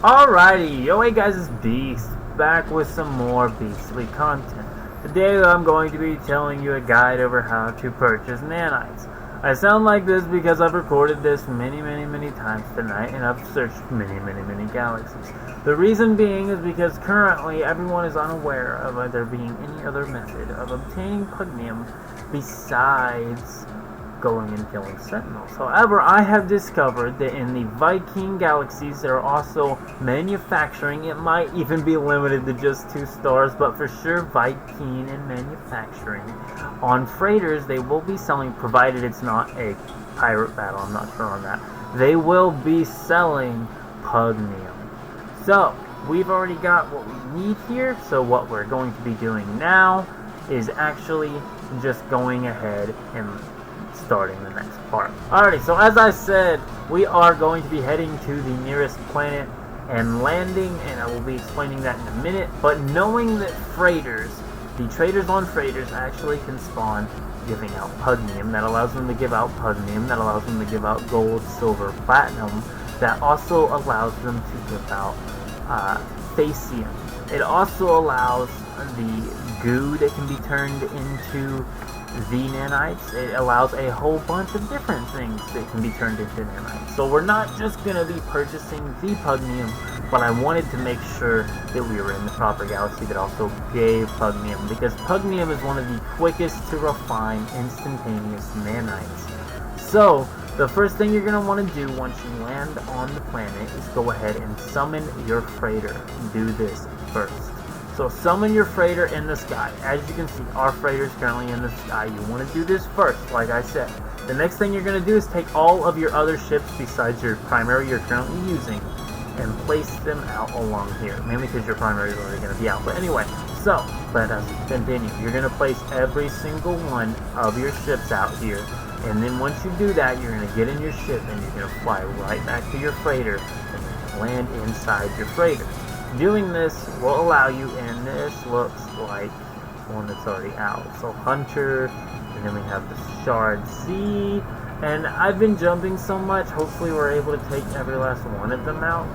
Alrighty, yo hey guys, it's Beast, back with some more beastly content. Today I'm going to be telling you a guide over how to purchase nanites. I sound like this because I've recorded this many times tonight and I've searched many galaxies. The reason being is because currently everyone is unaware of there being any other method of obtaining pugnium besides going and killing sentinels. However, I have discovered that in the Viking galaxies they're also manufacturing. It might even be limited to just 2 stars, but for sure Viking and manufacturing. On freighters they will be selling, provided it's not a pirate battle, I'm not sure on that. They will be selling pugnium. So, we've already got what we need here, so what we're going to be doing now is actually just going ahead and starting the next part. Alrighty, so as I said, we are going to be heading to the nearest planet and landing, and I will be explaining that in a minute. But knowing that freighters, the traders on freighters actually can spawn giving out pugnium, that allows them to give out pugnium, that allows them to give out gold, silver, platinum, that also allows them to give out Facium. It also allows the goo that can be turned into the nanites. It allows a whole bunch of different things that can be turned into nanites. So we're not just going to be purchasing the pugnium, but I wanted to make sure that we were in the proper galaxy that also gave pugnium, because pugnium is one of the quickest to refine instantaneous nanites. So the first thing you're going to want to do once you land on the planet is go ahead and summon your freighter. Do this first. So summon your freighter in the sky. As you can see, our freighter is currently in the sky. You want to do this first, like I said. The next thing you're going to do is take all of your other ships besides your primary you're currently using and place them out along here. Mainly because your primary is already going to be out. But anyway, so let us continue. You're going to place every single one of your ships out here. And then once you do that, you're going to get in your ship and you're going to fly right back to your freighter and then land inside your freighter. Doing this will allow you, and this looks like one that's already out. So Hunter, and then we have the Shard C, and I've been jumping so much, hopefully we're able to take every last one of them out.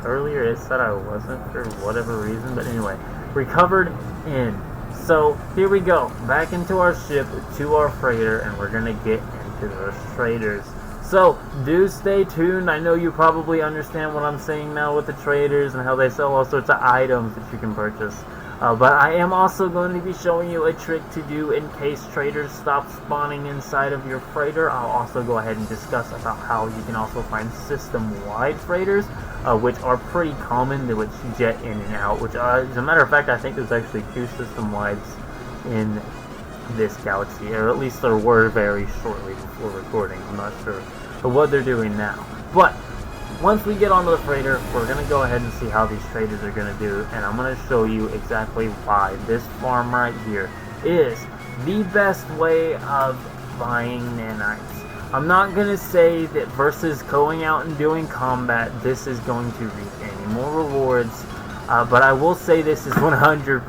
Earlier it said I wasn't for whatever reason, but anyway, recovered in. So here we go, back into our ship, to our freighter, and we're gonna get into those traders. So, do stay tuned. I know you probably understand what I'm saying now with the traders and how they sell all sorts of items that you can purchase. But I am also going to be showing you a trick to do in case traders stop spawning inside of your freighter. I'll also go ahead and discuss about how you can also find system-wide freighters, which are pretty common, which jet in and out. Which, as a matter of fact, I think there's actually 2 system-wides in this galaxy, or at least there were very shortly before recording. I'm not sure what they're doing now. But once we get onto the freighter, we're going to go ahead and see how these traders are going to do, and I'm going to show you exactly why this farm right here is the best way of buying nanites. I'm not going to say that versus going out and doing combat, this is going to reap any more rewards, but I will say this is 100%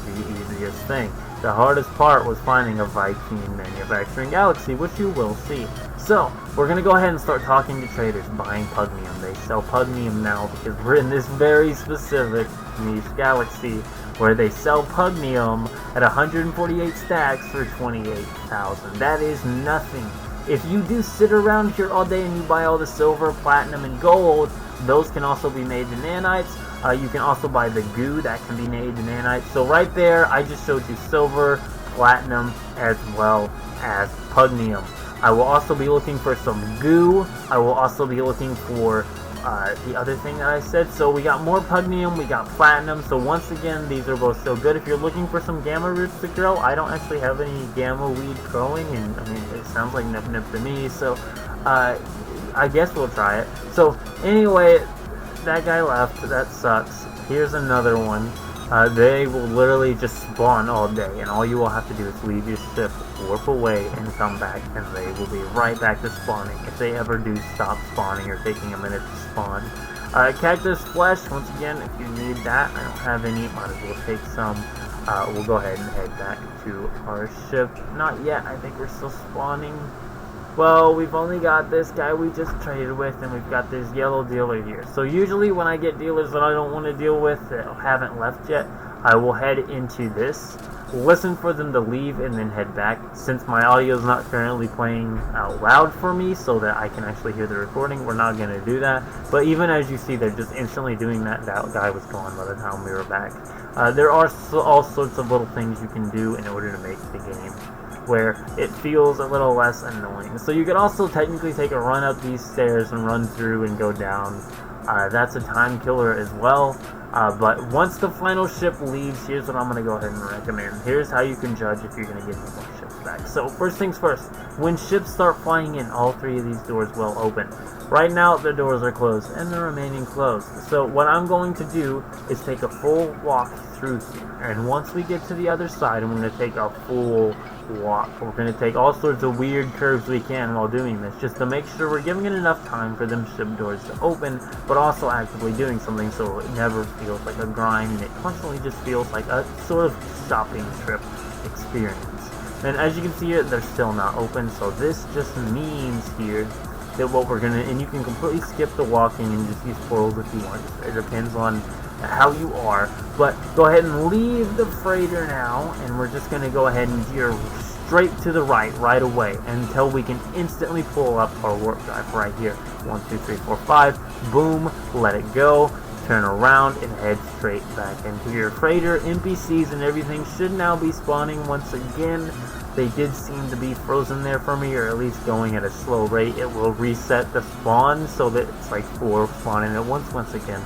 the easiest thing. The hardest part was finding a Viking manufacturing galaxy, which you will see. So, we're going to go ahead and start talking to traders, buying pugnium. They sell pugnium now because we're in this very specific niche galaxy where they sell pugnium at 148 stacks for 28,000. That is nothing. If you do sit around here all day and you buy all the silver, platinum, and gold, those can also be made to nanites. You can also buy the goo that can be made to nanites. So right there, I just showed you silver, platinum, as well as pugnium. I will also be looking for some goo. I will also be looking for the other thing that I said. So we got more pugnium, we got platinum. So once again, these are both so good. If you're looking for some gamma roots to grow, I don't actually have any gamma weed growing, and I mean, it sounds like nip nip to me. So I guess we'll try it. So anyway, that guy left. That sucks. Here's another one. They will literally just spawn all day, and all you will have to do is leave your ship, warp away, and come back, and they will be right back to spawning if they ever do stop spawning or taking a minute to spawn. Cactus flesh, once again, if you need that, I don't have any, might as well take some. We'll go ahead and head back to our ship. Not yet, I think we're still spawning. Well, we've only got this guy we just traded with, and we've got this yellow dealer here. So usually when I get dealers that I don't want to deal with that haven't left yet, I will head into this, listen for them to leave, and then head back. Since my audio is not currently playing out loud for me so that I can actually hear the recording, we're not going to do that. But even as you see, they're just instantly doing that. That guy was gone by the time we were back. There are all sorts of little things you can do in order to make the game where it feels a little less annoying. So you could also technically take a run up these stairs and run through and go down. That's a time killer as well. But once the final ship leaves, here's what I'm going to go ahead and recommend. Here's how you can judge if you're going to get any more ships back. So first things first, when ships start flying in, all three of these doors will open. Right now the doors are closed and they're remaining closed. So what I'm going to do is take a full walk through here. And once we get to the other side, I'm going to take a full walk. We're going to take all sorts of weird curves we can while doing this, just to make sure we're giving it enough time for them ship doors to open, but also actively doing something so it never feels like a grind and it constantly just feels like a sort of shopping trip experience. And as you can see here, they're still not open, so this just means here that what we're gonna, and you can completely skip the walking and just use portals if you want. It depends on how you are, but go ahead and leave the freighter now, and we're just gonna go ahead and gear straight to the right away until we can instantly pull up our warp drive right here. 1, 2, 3, 4, 5. Boom. Let it go. Turn around and head straight back into your freighter. NPCs and everything should now be spawning once again. They did seem to be frozen there for me, or at least going at a slow rate. It will reset the spawn so that it's like 4 spawning at once again.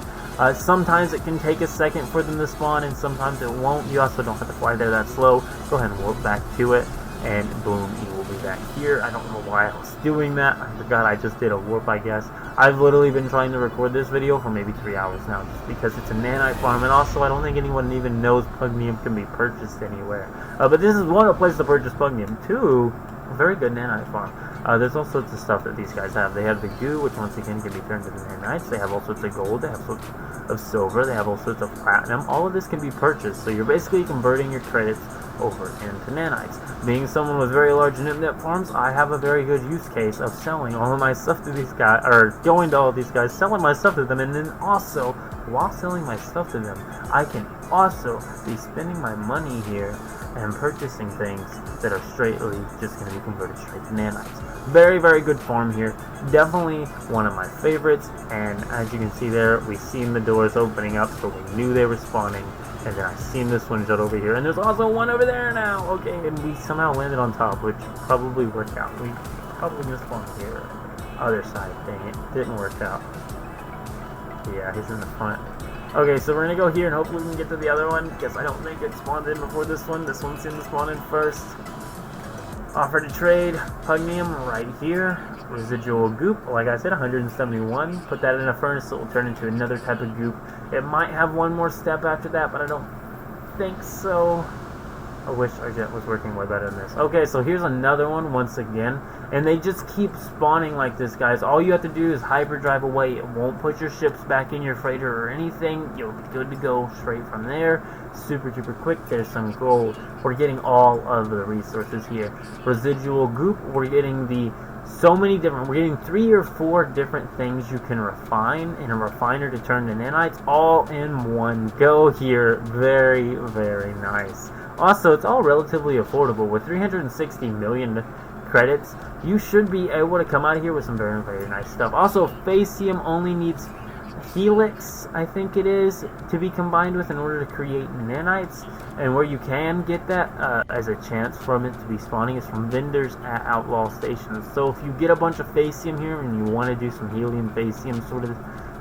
Sometimes it can take a second for them to spawn, and sometimes it won't. You also don't have to fly there that slow. Go ahead and warp back to it, and boom, you will be back here. I don't know why I was doing that. I forgot I just did a warp, I guess. I've literally been trying to record this video for maybe 3 hours now, just because it's a nanite farm, and also I don't think anyone even knows pugnium can be purchased anywhere. But this is one, a place to purchase pugnium. 2, a very good nanite farm. There's all sorts of stuff that these guys have. They have the goo, which once again can be turned into nanites. They have all sorts of gold. They have sorts of silver. They have all sorts of platinum. All of this can be purchased. So you're basically converting your credits over into nanites. Being someone with very large nip farms, I have a very good use case of selling all of my stuff to these guys, or going to all of these guys, selling my stuff to them, and then also, while selling my stuff to them, I can also be spending my money here and purchasing things that are straightly just going to be converted straight to nanites. Very, very good farm here. Definitely one of my favorites. And as you can see there, we've seen the doors opening up, so we knew they were spawning. And then I seen this one shut over here, and there's also one over there now. Okay, and we somehow landed on top, which probably worked out. We probably just spawned here. Other side, dang it, didn't work out. Yeah, he's in the front. Okay, so we're gonna go here and hopefully we can get to the other one, because I don't think it spawned in before this one. This one seemed to spawn in first. Offer to trade, pugnium right here. Residual goop, like I said, 171. Put that in a furnace, it will turn into another type of goop. It might have one more step after that, but I don't think so. I wish our jet was working way better than this. Okay, so here's another one once again. And they just keep spawning like this, guys. All you have to do is hyperdrive away. It won't put your ships back in your freighter or anything. You'll be good to go straight from there. Super duper quick. There's some gold. We're getting all of the resources here. Residual goop. We're getting we're getting 3 or 4 different things you can refine in a refiner to turn to nanites all in one go here. Very, very nice. Also, it's all relatively affordable. With 360 million credits, you should be able to come out of here with some very, very nice stuff. Also, Facium only needs Helix, I think it is, to be combined with in order to create nanites. And where you can get that as a chance from it to be spawning is from vendors at outlaw stations. So if you get a bunch of Facium here and you want to do some helium Facium sort of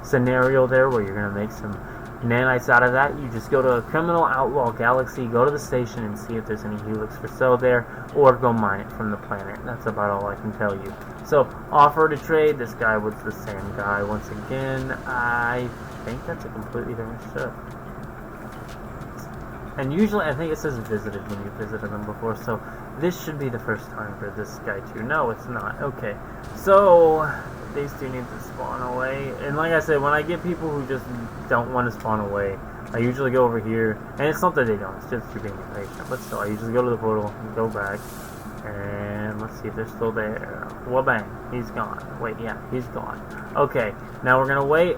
scenario there where you're going to make some nanites out of that, you just go to a criminal outlaw galaxy, go to the station and see if there's any helix for sale there, or go mine it from the planet. That's about all I can tell you. So, offer to trade. This guy was the same guy once again. I think that's a completely different ship. And usually I think it says visited when you visited them before, so this should be the first time for this guy too. No, it's not. Okay, so these two need to spawn away. And like I said, when I get people who just don't want to spawn away, I usually go over here. And it's not that they don't, it's just you're being impatient. But still, I usually go to the portal and go back. And let's see if they're still there. Wabang, he's gone. Wait, yeah, he's gone. Okay, now we're gonna wait.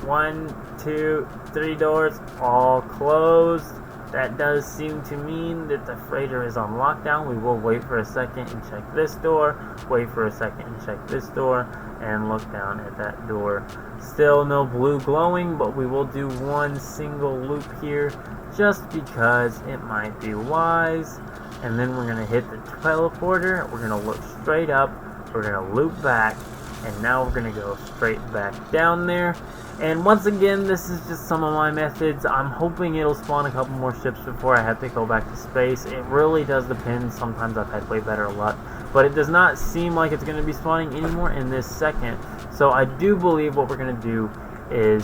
1, 2, 3 doors, all closed. That does seem to mean that the freighter is on lockdown. We will wait for a second and check this door. Wait for a second and check this door. And look down at that door. Still no blue glowing, but we will do one single loop here just because it might be wise. And then we're going to hit the teleporter. We're going to look straight up. We're going to loop back. And now we're going to go straight back down there. And once again, this is just some of my methods. I'm hoping it'll spawn a couple more ships before I have to go back to space. It really does depend. Sometimes I've had way better luck. But it does not seem like it's going to be spawning anymore in this second. So I do believe what we're going to do is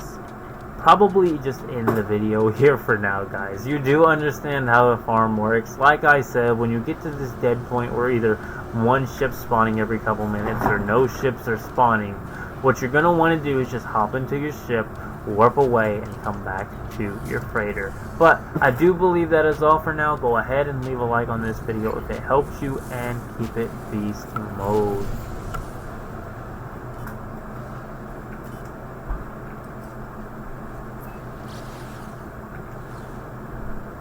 probably just end the video here for now, guys. You do understand how the farm works. Like I said, when you get to this dead point where either one ship spawning every couple minutes or no ships are spawning, what you're going to want to do is just hop into your ship, warp away, and come back to your freighter. But I do believe that is all for now. Go ahead and leave a like on this video if it helps you, and keep it beast mode.